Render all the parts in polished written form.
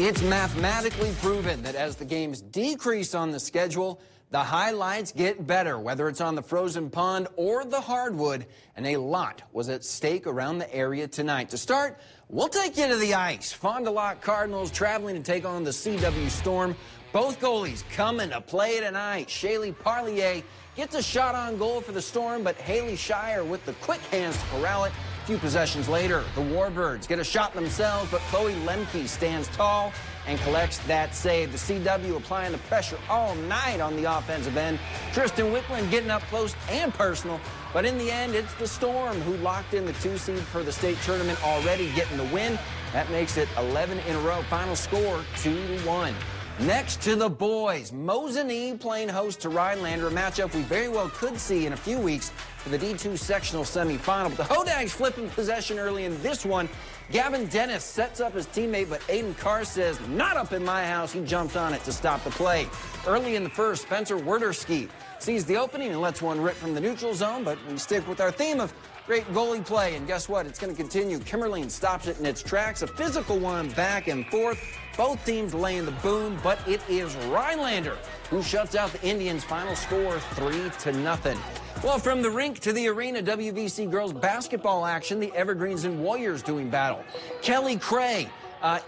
It's mathematically proven that as the games decrease on the schedule, the highlights get better, whether it's on the frozen pond or the hardwood, and a lot was at stake around the area tonight. To start, we'll take you to the ice. Fond du Lac Cardinals traveling to take on the CW Storm. Both goalies coming to play tonight. Shaylee Parlier gets a shot on goal for the Storm, but Haley Shire with the quick hands to corral it. A few possessions later, the Warbirds get a shot themselves, but Chloe Lemke stands tall and collects that save. The CW applying the pressure all night on the offensive end. Tristan Wickland getting up close and personal, but in the end, it's the Storm who locked in the 2 seed for the state tournament, already getting the win. That makes it 11 in a row. Final score 2-1. Next to the boys, Mosinee playing host to Rhinelander, a matchup we very well could see in a few weeks for the D2 sectional semifinal. But the Hodags flipping possession early in this one. Gavin Dennis sets up his teammate, but Aiden Carr says, not up in my house. He jumps on it to stop the play. Early in the first, Spencer Werderski sees the opening and lets one rip from the neutral zone, but we stick with our theme of great goalie play, and guess what? It's going to continue. Kimmerling stops it in its tracks. A physical one back and forth. Both teams laying the boom, but it is Rhinelander who shuts out the Indians. Final score 3-0. Well, from the rink to the arena, WVC girls basketball action. The Evergreens and Warriors doing battle. Kelly Cray,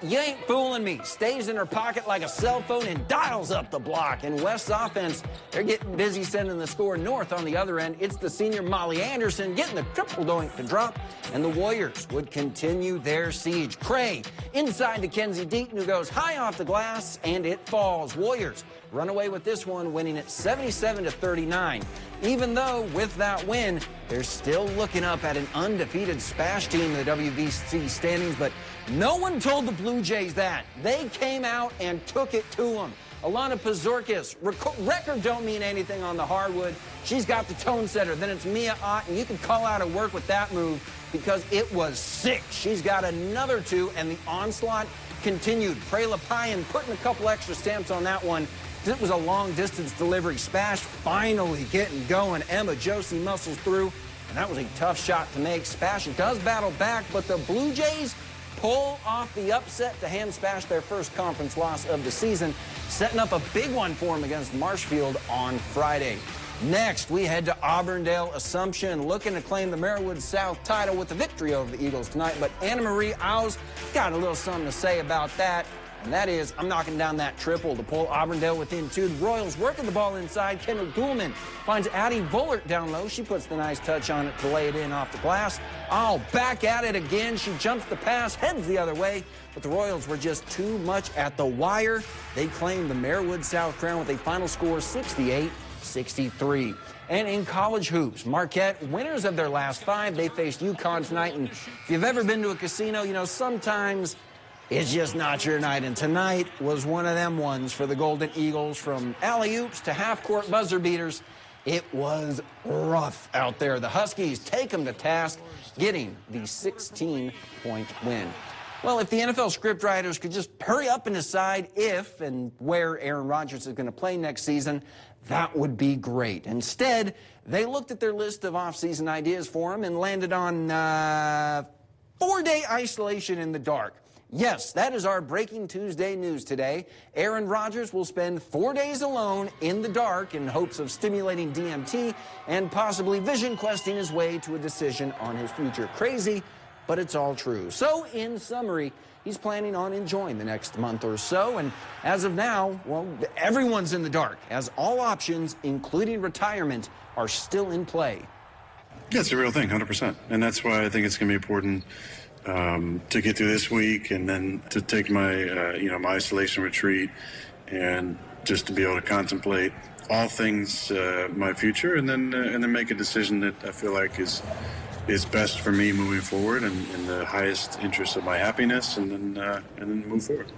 you ain't fooling me, stays in her pocket like a cell phone and dials up the block. And West's offense, they're getting busy sending the score north on the other end. It's the senior Molly Anderson getting the triple doink to drop, and the Warriors would continue their siege. Cray inside to Kenzie Deaton, who goes high off the glass, and it falls. Warriors run away with this one, winning it 77-39. Even though with that win, they're still looking up at an undefeated SPASH team in the WVC standings, but no one told the Blue Jays that. They came out and took it to them. Alana Pazorkis, record don't mean anything on the hardwood. She's got the tone setter. Then it's Mia Ott, and you can call out of work with that move because it was sick. She's got another 2, and the onslaught continued. Prela Payan putting a couple extra stamps on that one. It was a long-distance delivery. SPASH finally getting going. Emma Josie muscles through, and that was a tough shot to make. SPASH does battle back, but the Blue Jays pull off the upset to hand SPASH their first conference loss of the season, setting up a big one for them against Marshfield on Friday. Next, we head to Auburndale Assumption, looking to claim the Marywood South title with the victory over the Eagles tonight, but Anna Marie Owls got a little something to say about that. And that is, I'm knocking down that triple to pull Auburndale within 2. The Royals working the ball inside. Kendall Goulman finds Addie Bullard down low. She puts the nice touch on it to lay it in off the glass. Oh, back at it again. She jumps the pass, heads the other way. But the Royals were just too much at the wire. They claim the Marywood South crown with a final score 68-63. And in college hoops, Marquette, winners of their last 5. They faced UConn tonight. And if you've ever been to a casino, you know, sometimes it's just not your night, and tonight was one of them ones for the Golden Eagles. From alley-oops to half-court buzzer beaters, it was rough out there. The Huskies take them to task, getting the 16-point win. Well, if the NFL scriptwriters could just hurry up and decide if and where Aaron Rodgers is going to play next season, that would be great. Instead, they looked at their list of off-season ideas for him and landed on 4-day isolation in the dark. Yes, that is our Breaking Tuesday news today. Aaron Rodgers will spend 4 days alone in the dark in hopes of stimulating DMT and possibly vision questing his way to a decision on his future. Crazy, but it's all true. So, in summary, he's planning on enjoying the next month or so. And as of now, well, everyone's in the dark, as all options, including retirement, are still in play. Yeah, it's a real thing, 100%. And that's why I think it's going to be important to get through this week and then to take my, my isolation retreat and just to be able to contemplate all things, my future, and then make a decision that I feel like is best for me moving forward and in the highest interest of my happiness, and then move forward.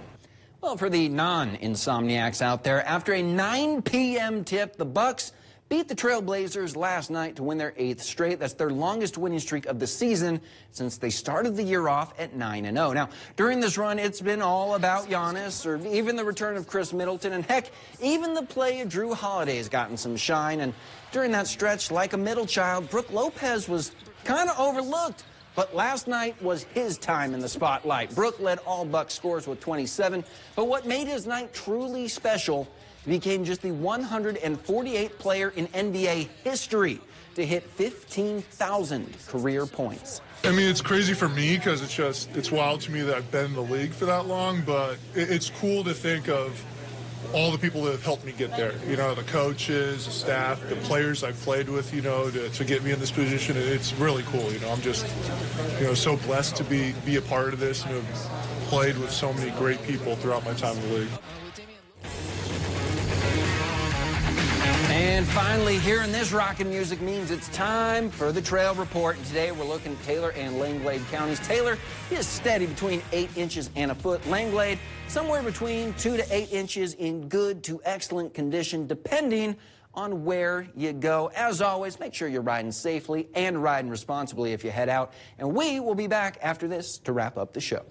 Well, for the non-insomniacs out there, after a 9 p.m. tip, the Bucks beat the Trailblazers last night to win their 8th straight. That's their longest winning streak of the season since they started the year off at 9-0. Now, during this run, it's been all about Giannis, or even the return of Chris Middleton, and heck, even the play of Drew Holiday has gotten some shine. And during that stretch, like a middle child, Brook Lopez was kind of overlooked. But last night was his time in the spotlight. Brook led all Bucks scores with 27, but what made his night truly special, he became just the 148th player in NBA history to hit 15,000 career points. I mean, it's crazy for me because it's wild to me that I've been in the league for that long, but it's cool to think of all the people that have helped me get there. You know, the coaches, the staff, the players I've played with, you know, to get me in this position. It's really cool. You know, I'm just, you know, so blessed to be a part of this and have played with so many great people throughout my time in the league. And finally, hearing this rockin' music means it's time for the Trail Report. And today we're looking at Taylor and Langlade counties. Taylor is steady between 8 inches and a foot. Langlade, somewhere between 2 to 8 inches in good to excellent condition, depending on where you go. As always, make sure you're riding safely and riding responsibly if you head out. And we will be back after this to wrap up the show.